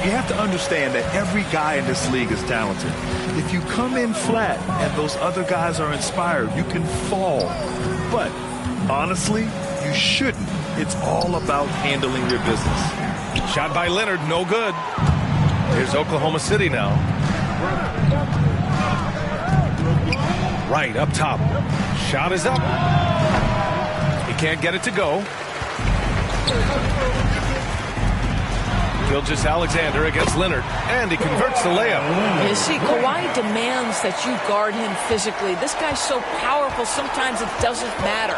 You have to understand that every guy in this league is talented. If you come in flat and those other guys are inspired, you can fall. But honestly, you shouldn't. It's all about handling your business. Shot by Leonard, no good. Here's Oklahoma City now. Right up top. Shot is up. He can't get it to go. Gilgeous-Alexander against Leonard, and he converts the layup. You see, Kawhi demands that you guard him physically. This guy's so powerful, sometimes it doesn't matter.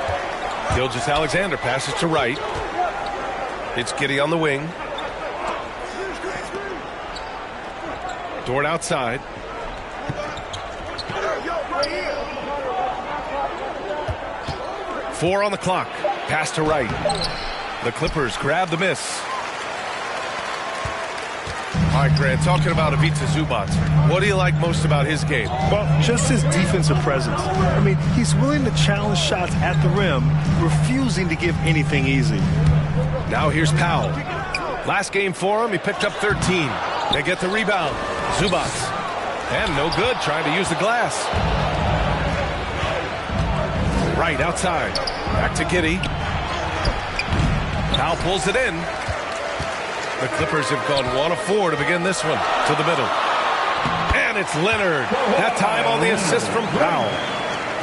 Gilgeous-Alexander passes to right. It's Giddey on the wing. Dort outside. Four on the clock. Pass to right. The Clippers grab the miss. All right, Grant, talking about Ivica Zubac, what do you like most about his game? Well, just his defensive presence. I mean, he's willing to challenge shots at the rim, refusing to give anything easy. Now here's Powell. Last game for him, he picked up 13. They get the rebound. Zubac. And no good, trying to use the glass. Right outside. Back to Giddey. Powell pulls it in. The Clippers have gone 1 of 4 to begin this one. To the middle. And it's Leonard. That time on the assist from Powell.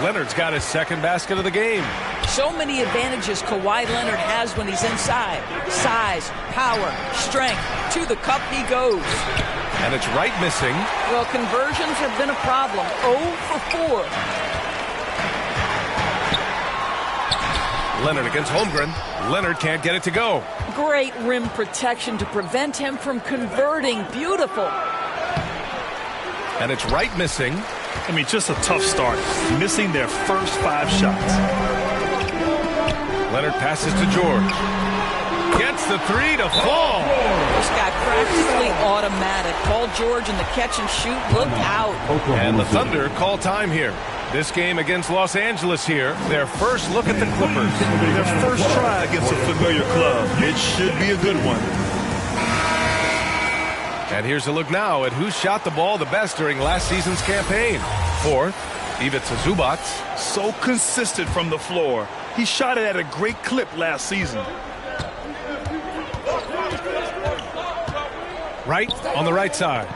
Leonard's got his second basket of the game. So many advantages Kawhi Leonard has when he's inside. Size, power, strength. To the cup he goes. And it's right missing. Well, conversions have been a problem. 0 for 4. Leonard against Holmgren. Leonard can't get it to go. Great rim protection to prevent him from converting. Beautiful. And it's right missing. I mean, just a tough start. Missing their first 5 shots. Leonard passes to George. Gets the 3 to fall. This guy practically automatic. Paul George in the catch and shoot. Look out. And the Thunder call time here. This game against Los Angeles here. Their first look at the Clippers. Their first try against a familiar club. It should be a good one. And here's a look now at who shot the ball the best during last season's campaign. Fourth, Ivica Zubac. So consistent from the floor. He shot it at a great clip last season. Right on the right side.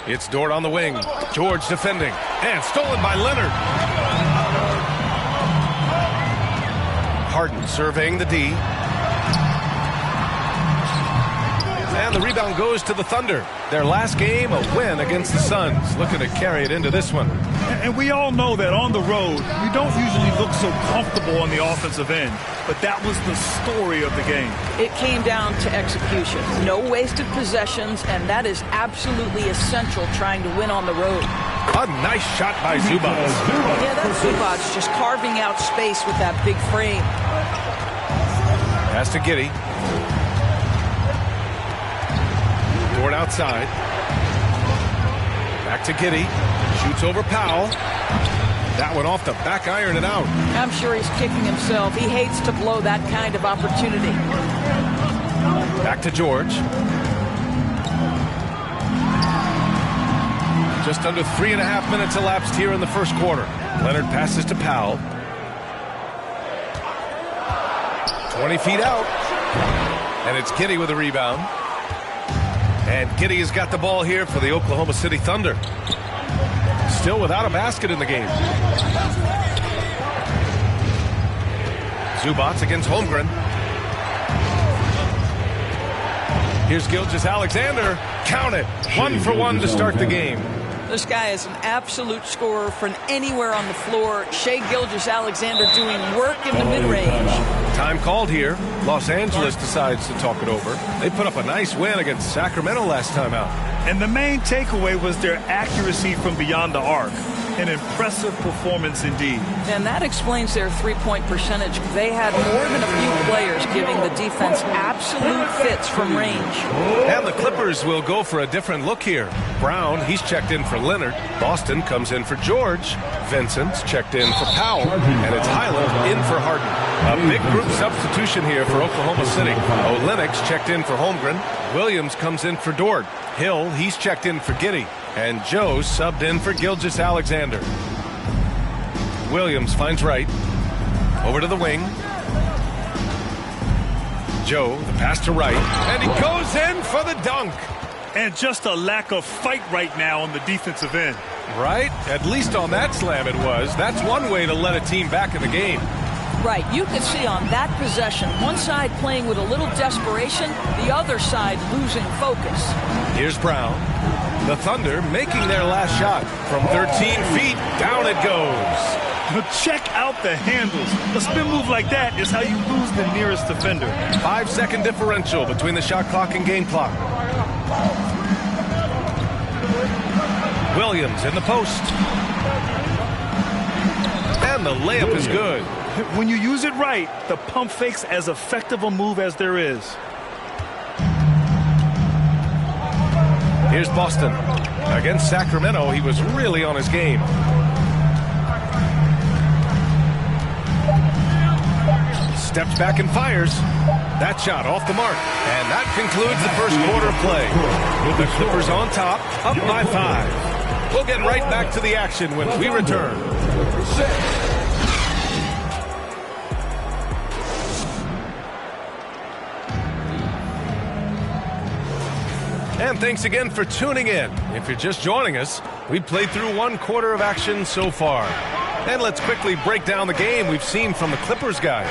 It's Dort on the wing. George defending. And stolen by Leonard. Harden surveying the D. And the rebound goes to the Thunder. Their last game, a win against the Suns. Looking to carry it into this one. And we all know that on the road, you don't usually look so comfortable on the offensive end. But that was the story of the game. It came down to execution. No wasted possessions, and that is absolutely essential trying to win on the road. A nice shot by Zubac. Yeah, that's Zubac just carving out space with that big frame. Pass to Giddey. Dort outside. Back to Giddey. Shoots over Powell. That one off the back iron and out. I'm sure he's kicking himself. He hates to blow that kind of opportunity. Back to George. Just under 3.5 minutes elapsed here in the first quarter. Leonard passes to Powell. 20 feet out. And it's Giddey with a rebound. And Giddey has got the ball here for the Oklahoma City Thunder. Still without a basket in the game. Zubac against Holmgren. Here's Gilgeous-Alexander. Count it. 1 for 1 to start the game. This guy is an absolute scorer from anywhere on the floor. Shai Gilgeous-Alexander doing work in the mid-range. Time called here. Los Angeles decides to talk it over. They put up a nice win against Sacramento last time out. And the main takeaway was their accuracy from beyond the arc. An impressive performance indeed. And that explains their three-point percentage. They had more than a few players giving the defense absolute fits from range. And the Clippers will go for a different look here. Brown, he's checked in for Leonard. Boston comes in for George. Vincent's checked in for Powell. And it's Highland in for Harden. A big group substitution here for Oklahoma City. Olenek's checked in for Holmgren. Williams comes in for Dort. Hill, he's checked in for Giddey. And Joe subbed in for Gilgeous-Alexander. Williams finds Wright. Over to the wing. Joe, the pass to Wright. And he goes in for the dunk. And just a lack of fight right now on the defensive end. Right? At least on that slam it was. That's one way to let a team back in the game. Right. You can see on that possession, one side playing with a little desperation, the other side losing focus. Here's Brown. The Thunder making their last shot. From 13 feet, down it goes. Check out the handles. A spin move like that is how you lose the nearest defender. 5-second differential between the shot clock and game clock. Williams in the post. And the layup is good. When you use it right, the pump fake's as effective a move as there is. Here's Boston. Against Sacramento, he was really on his game. Steps back and fires. That shot off the mark. And that concludes the first quarter of play. The Clippers on top, up by 5. We'll get right back to the action when we return. And thanks again for tuning in. If you're just joining us, we've played through one quarter of action so far. And let's quickly break down the game we've seen from the Clippers guys.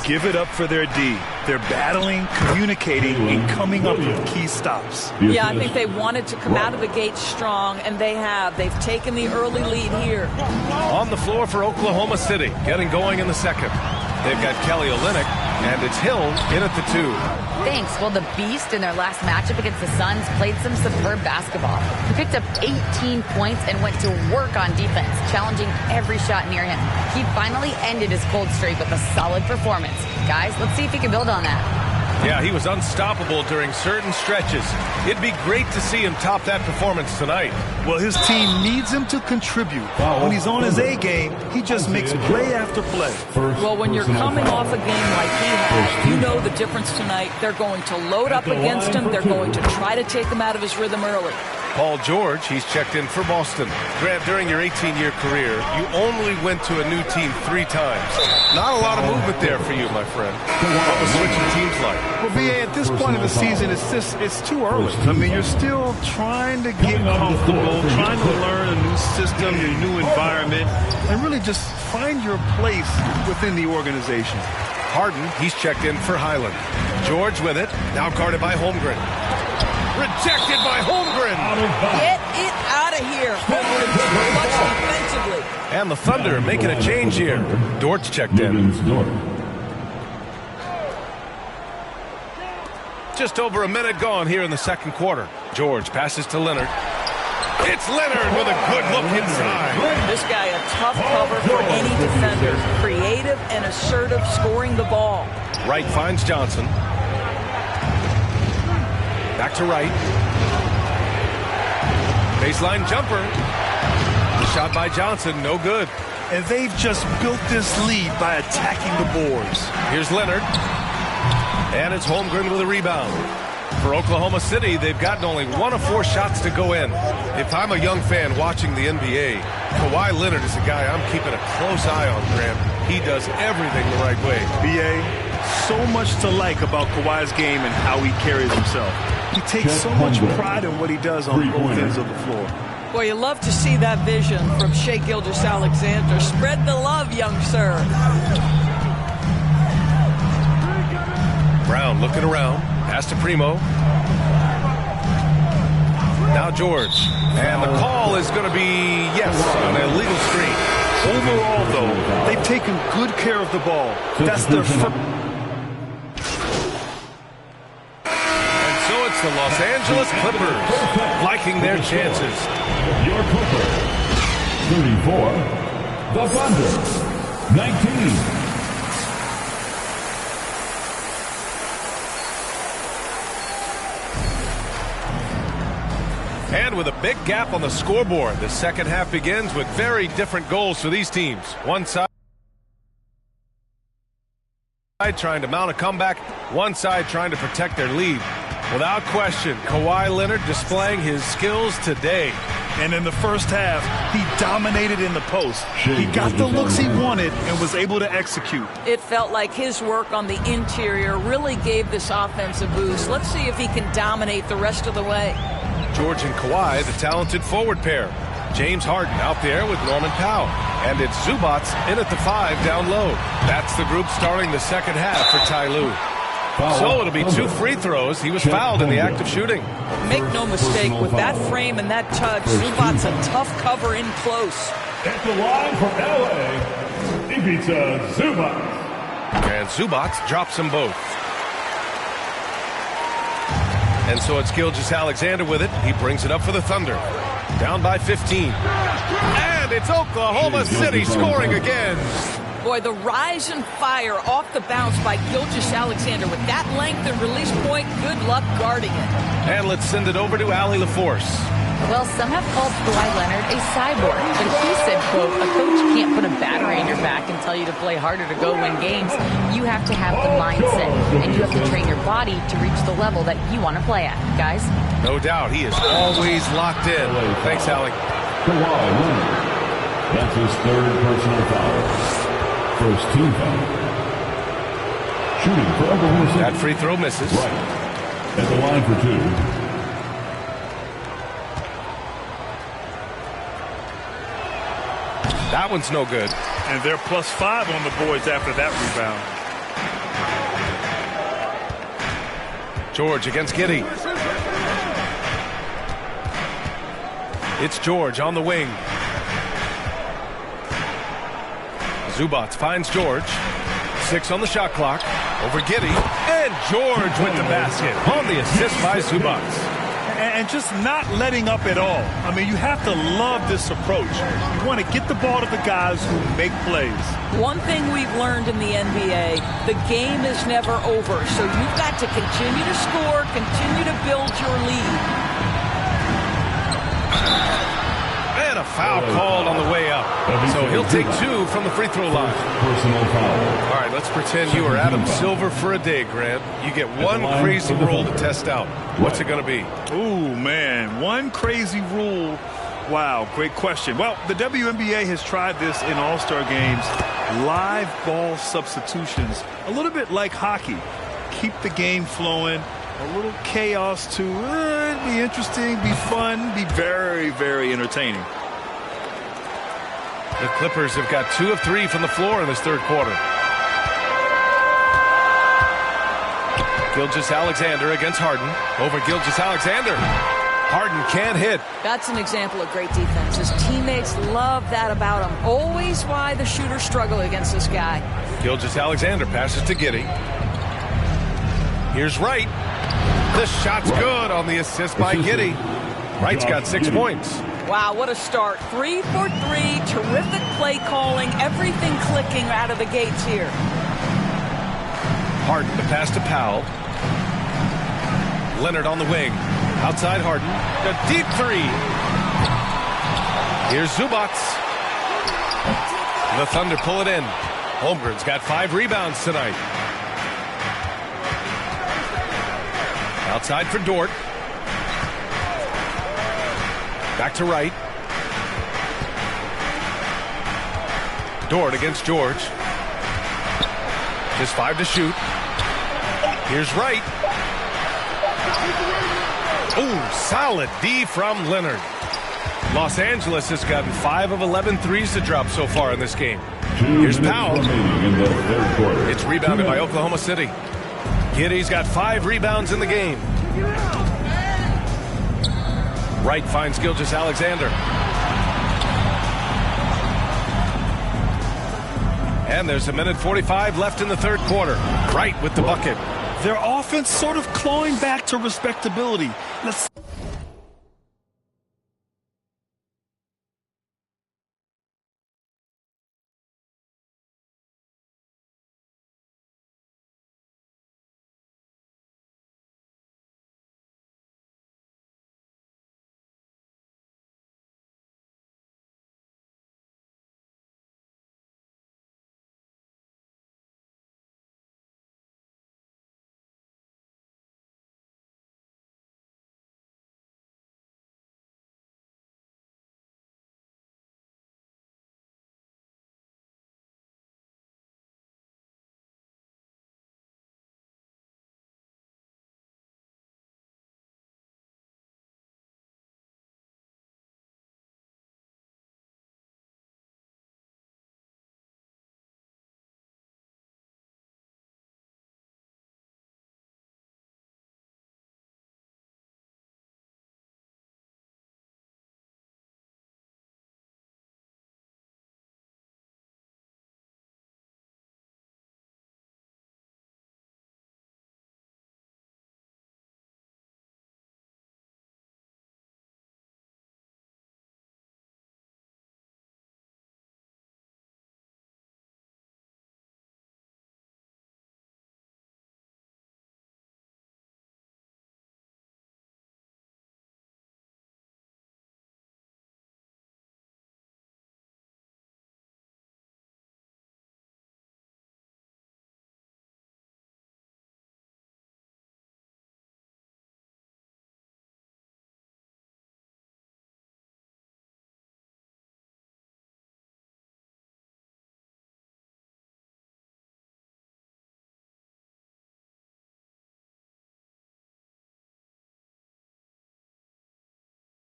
Give it up for their D. They're battling, communicating, and coming up with key stops. Yeah, I think they wanted to come out of the gate strong, and they have. They've taken the early lead here. On the floor for Oklahoma City, getting going in the second. They've got Kelly Olynyk, and it's Hill in at the 2. Thanks. Well, the Beast in their last matchup against the Suns played some superb basketball. He picked up 18 points and went to work on defense, challenging every shot near him. He finally ended his cold streak with a solid performance. Guys, let's see if he can build on that. Yeah, he was unstoppable during certain stretches. It'd be great to see him top that performance tonight. Well, his team needs him to contribute. When he's on his A game, he just makes play after play. Well, when you're coming off a game like he had, you know the difference tonight. They're going to load up against him. They're going to try to take him out of his rhythm early. Paul George, he's checked in for Boston. Grant, during your 18-year career, you only went to a new team 3 times. Not a lot of movement there for you, my friend. What was switching teams like? Well, B.A., at this point of the season, it's too early. I mean, you're still trying to get comfortable, trying to learn a new system, a new environment, and really just find your place within the organization. Harden, he's checked in for Highland. George with it, now guarded by Holmgren. Rejected by Holmgren. Get it out of here. Holmgren too much defensively. And the Thunder making a change here. Dort's checked in. Just over a minute gone here in the second quarter. George passes to Leonard. It's Leonard with a good look inside. This guy a tough cover for any defender. Creative and assertive scoring the ball. Wright finds Johnson. Back to Wright. Baseline jumper. The shot by Johnson, no good. And they've just built this lead by attacking the boards. Here's Leonard. And it's Holmgren with a rebound. For Oklahoma City, they've gotten only 1 of 4 shots to go in. If I'm a young fan watching the NBA, Kawhi Leonard is a guy I'm keeping a close eye on, Graham. He does everything the right way. B.A., so much to like about Kawhi's game and how he carries himself. He takes so much pride in what he does on both ends of the floor. Boy, you love to see that vision from Shai Gilgeous-Alexander. Spread the love, young sir. Brown looking around. Pass to Primo. Now George. And the call is going to be, yes, an illegal screen. Overall, though, they've taken good care of the ball. That's their first. And so it's the Los Angeles Clippers liking their chances. Your Clippers, 34. The Thunder, 19. And with a big gap on the scoreboard, the second half begins with very different goals for these teams. One side side trying to mount a comeback, one side trying to protect their lead. Without question, Kawhi Leonard displaying his skills today. And in the first half, he dominated in the post. He got the looks he wanted and was able to execute. It felt like his work on the interior really gave this offense a boost. Let's see if he can dominate the rest of the way. George and Kawhi, the talented forward pair. James Harden out there with Norman Powell. And it's Zubats in at the 5 down low. That's the group starting the second half for Ty Lue. So it'll be 2 free throws. He was fouled in the act of shooting. Make no mistake, with that frame and that touch, Zubats a tough cover in close. At the line from L.A., Ivica Zubats. And Zubats drops them both. And so it's Gilgeous-Alexander with it. He brings it up for the Thunder. Down by 15. And it's Oklahoma City scoring again. Boy, the rise and fire off the bounce by Gilgeous-Alexander. With that length and release point, good luck guarding it. And let's send it over to Allie LaForce. Well, some have called Kawhi Leonard a cyborg, but he said, quote, a coach can't put a battery in your back and tell you to play harder to go win games. You have to have the mindset, and you have to train your body to reach the level that you want to play at, guys. No doubt, he is always locked in. Thanks, Allie. Kawhi Leonard. That's his 3rd personal foul. First team foul. Shooting for Oklahoma City. That free throw misses. Right. At the line for 2. That one's no good. And they're +5 on the boards after that rebound. George against Giddey. It's George on the wing. Zubats finds George. 6 on the shot clock. Over Giddey. And George with the basket on the assist by Zubats. And just not letting up at all. I mean, you have to love this approach. You want to get the ball to the guys who make plays. One thing we've learned in the NBA, the game is never over. So you've got to continue to score, continue to build your lead. And a foul called on the way up. So he'll take 2 from the free throw line. Personal foul. All right, let's pretend you are Adam Silver for a day, Grant. You get one crazy rule to test out. What's it going to be? Ooh, man, one crazy rule. Wow, great question. Well, the WNBA has tried this in All-Star games. Live ball substitutions, a little bit like hockey. Keep the game flowing. A little chaos too. Be interesting, be fun, be very, very entertaining. The Clippers have got 2 of 3 from the floor in this 3rd quarter. Gilgeous-Alexander against Harden. Over Gilgeous-Alexander. Harden can't hit. That's an example of great defense. His teammates love that about him. Always why the shooters struggle against this guy. Gilgeous-Alexander passes to Giddey. Here's Wright. The shot's good on the assist by Giddey. Wright's got 6 points. Wow, what a start. 3 for 3. Terrific play calling. Everything clicking out of the gates here. Harden to pass to Powell. Leonard on the wing. Outside Harden. A deep 3. Here's Zubats. The Thunder pull it in. Holmgren's got 5 rebounds tonight. Outside for Dort. Back to Wright. Dort against George. Just 5 to shoot. Here's Wright. Ooh, solid D from Leonard. Los Angeles has gotten 5 of 11 threes to drop so far in this game. Here's Powell. It's rebounded by Oklahoma City. Giddey's got 5 rebounds in the game. Wright finds Gilgeous-Alexander. And there's 1:45 left in the 3rd quarter. Wright with the bucket. Their offense sort of clawing back to respectability. Let's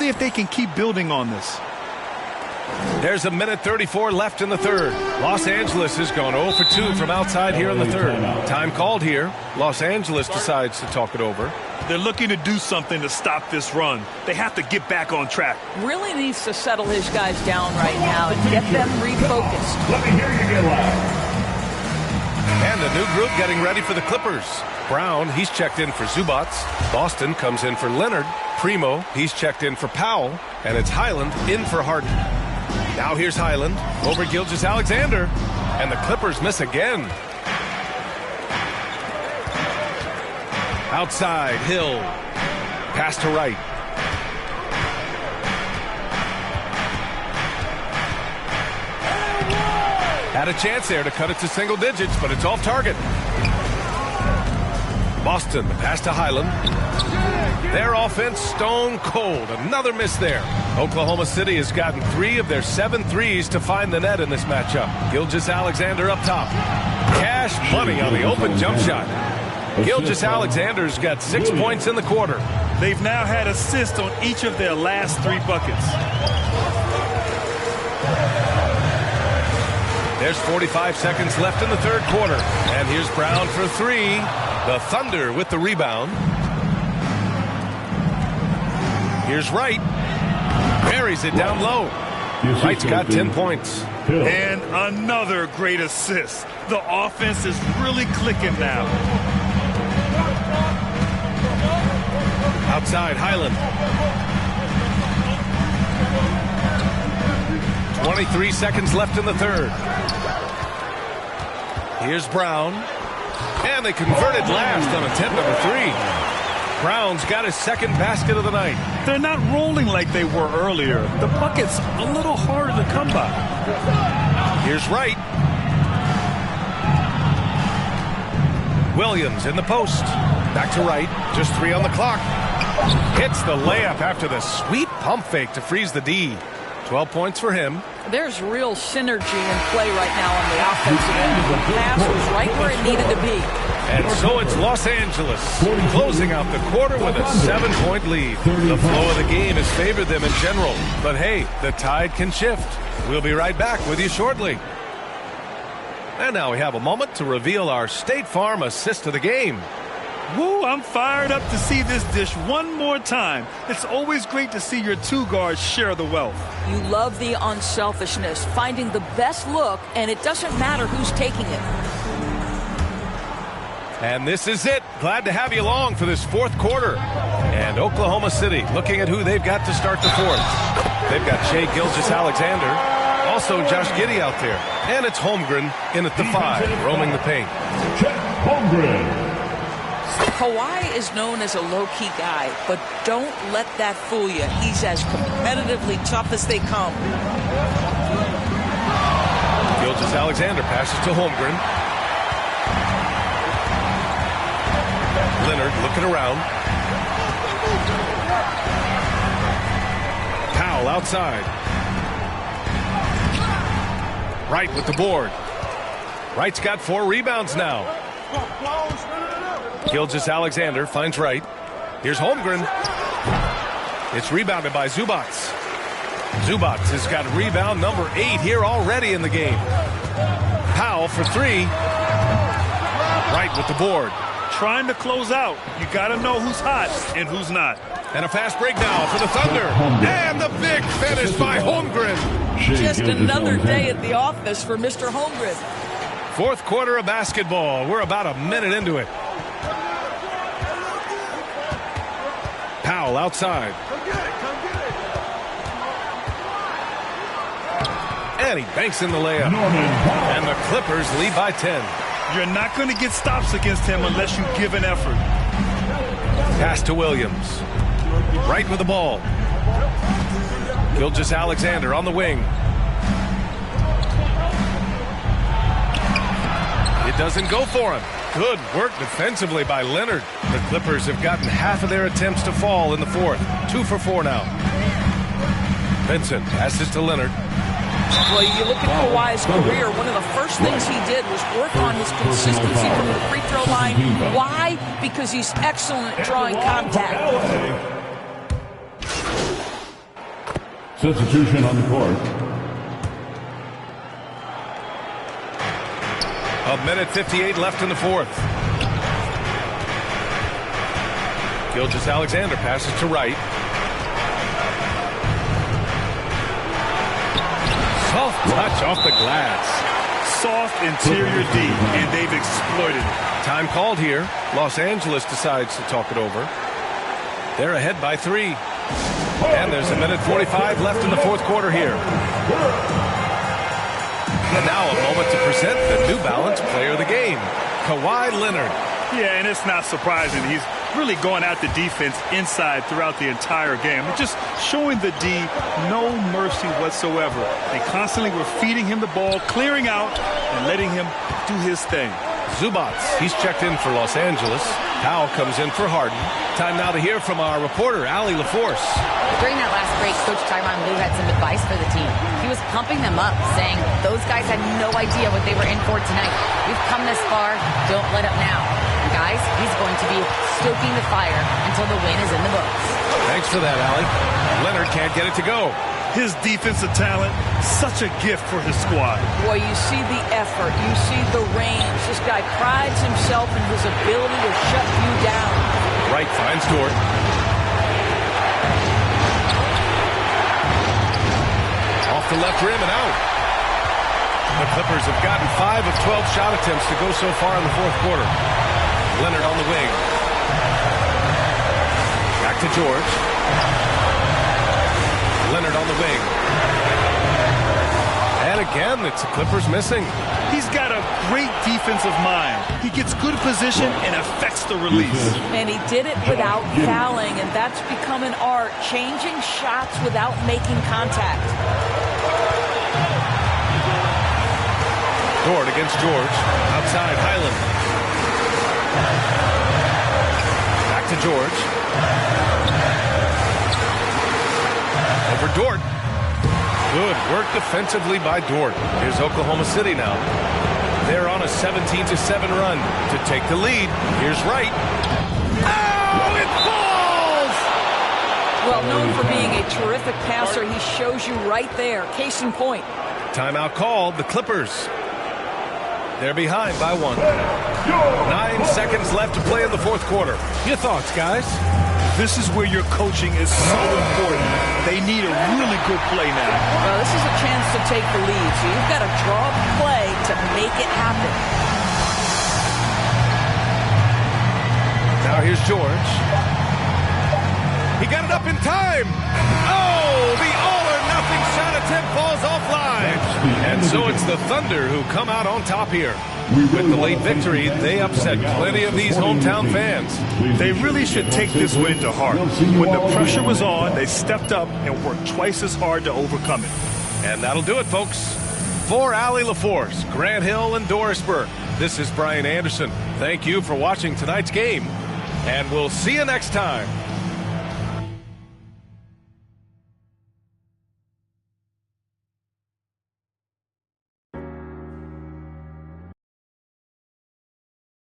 see if they can keep building on this. There's a minute 34 left in the third. Los Angeles has gone 0 for 2 from outside here in the third. Time called here. Los Angeles decides to talk it over. They're looking to do something to stop this run. They have to get back on track. Really needs to settle his guys down right now and get them refocused. Let me hear you get loud. And a new group getting ready for the Clippers. Brown, he's checked in for Zubac. Boston comes in for Leonard. Primo, he's checked in for Powell. And it's Highland in for Harden. Now here's Highland over Gilgeous-Alexander. And the Clippers miss again. Outside, Hill. Pass to Wright. Had a chance there to cut it to single digits, but it's off target. Boston, the pass to Highland. Their offense stone cold. Another miss there. Oklahoma City has gotten 3 of their 7 threes to find the net in this matchup. Gilgeous-Alexander up top. Cash money on the open jump shot. Gilgeous-Alexander's got 6 points in the quarter. They've now had assists on each of their last 3 buckets. There's 45 seconds left in the third quarter. And here's Brown for 3. The Thunder with the rebound. Here's Wright. Buries it down low. Wright's got 10 points. And another great assist. The offense is really clicking now. Outside, Highland. 23 seconds left in the third. Here's Brown. And they converted last on attempt number 3. Brown's got his second basket of the night. They're not rolling like they were earlier. The bucket's a little harder to come by. Here's Wright. Williams in the post. Back to Wright. Just 3 on the clock. Hits the layup after the sweet pump fake to freeze the D. 12 points for him. There's real synergy in play right now on the offensive end. The pass was right where it needed to be. And so it's Los Angeles closing out the quarter with a 7-point lead. The flow of the game has favored them in general. But hey, the tide can shift. We'll be right back with you shortly. And now we have a moment to reveal our State Farm assist of the game. Woo, I'm fired up to see this dish one more time. It's always great to see your 2 guards share the wealth. You love the unselfishness, finding the best look, and it doesn't matter who's taking it. And this is it. Glad to have you along for this fourth quarter. And Oklahoma City looking at who they've got to start the fourth. They've got Shai Gilgeous-Alexander, also Josh Giddey out there. And it's Holmgren in at the 5, roaming the paint. Holmgren. Kawhi is known as a low-key guy, but don't let that fool you. He's as competitively tough as they come. Gilgeous-Alexander passes to Holmgren. Leonard looking around. Powell outside. Wright with the board. Wright's got 4 rebounds now. Gilgeous-Alexander finds Wright. Here's Holmgren. It's rebounded by Zubac. Zubac has got rebound number 8 here already in the game. Powell for 3. Wright with the board. Trying to close out. You got to know who's hot and who's not. And a fast break now for the Thunder. And the big finish by Holmgren. Just another day at the office for Mr. Holmgren. Fourth quarter of basketball. We're about a minute into it. Powell outside. And he banks in the layup. And the Clippers lead by 10. You're not going to get stops against him unless you give an effort. Pass to Williams. Right with the ball. Gilgeous-Alexander on the wing. It doesn't go for him. Good work defensively by Leonard. The Clippers have gotten half of their attempts to fall in the fourth. 2 for 4 now. Vincent passes to Leonard. Well, you look at Kawhi's career, one of the first things he did was work on his consistency from the free throw line. Why? Because he's excellent at drawing contact. Substitution on the court. A minute 58 left in the fourth. Gilgeous-Alexander passes to Wright. Soft touch off the glass. Soft interior D, and they've exploited it. Time called here. Los Angeles decides to talk it over. They're ahead by 3. And there's a minute 45 left in the fourth quarter here. And now a moment to present the New Balance Player of the Game, Kawhi Leonard. Yeah, and it's not surprising. He's really going at the defense inside throughout the entire game. Just showing the D no mercy whatsoever. They constantly were feeding him the ball, clearing out, and letting him do his thing. Zubats, he's checked in for Los Angeles. Powell comes in for Harden. Time now to hear from our reporter, Allie LaForce. During that last break, Coach Tyronn Lue had some advice for the team. He was pumping them up, saying those guys had no idea what they were in for tonight. We've come this far, don't let up now. And guys, he's going to be stoking the fire until the win is in the books. Thanks for that, Allie. Leonard can't get it to go. His defensive talent, such a gift for his squad. Boy, you see the effort, you see the range. This guy prides himself in his ability to shut you down. Wright finds Dort. Off the left rim and out. The Clippers have gotten 5 of 12 shot attempts to go so far in the fourth quarter. Leonard on the wing. Back to George. Leonard on the wing. And again, it's the Clippers missing. He's got a great defensive mind. He gets good position and affects the release. And he did it without fouling, and that's become an art, changing shots without making contact. Dort against George. Outside, Highland. Back to George. Over Dort. Good work defensively by Dort. Here's Oklahoma City now. They're on a 17-7 run to take the lead. Here's Wright. Oh, it falls! Well, known for being a terrific passer, he shows you right there. Case in point. Timeout called. The Clippers. They're behind by 1. 9 seconds left to play in the fourth quarter. Your thoughts, guys? This is where your coaching is so important. They need a really good play now. Well, this is a chance to take the lead, so you've got to draw the play to make it happen. Now here's George. He got it up in time. Oh, the all-or-nothing shot attempt falls offline. And so it's the Thunder who come out on top here. With the late victory, they upset plenty of these hometown fans. They really should take this win to heart. When the pressure was on, they stepped up and worked twice as hard to overcome it. And that'll do it, folks. For Allie LaForce, Grant Hill, and Dorisburg, this is Brian Anderson. Thank you for watching tonight's game, and we'll see you next time.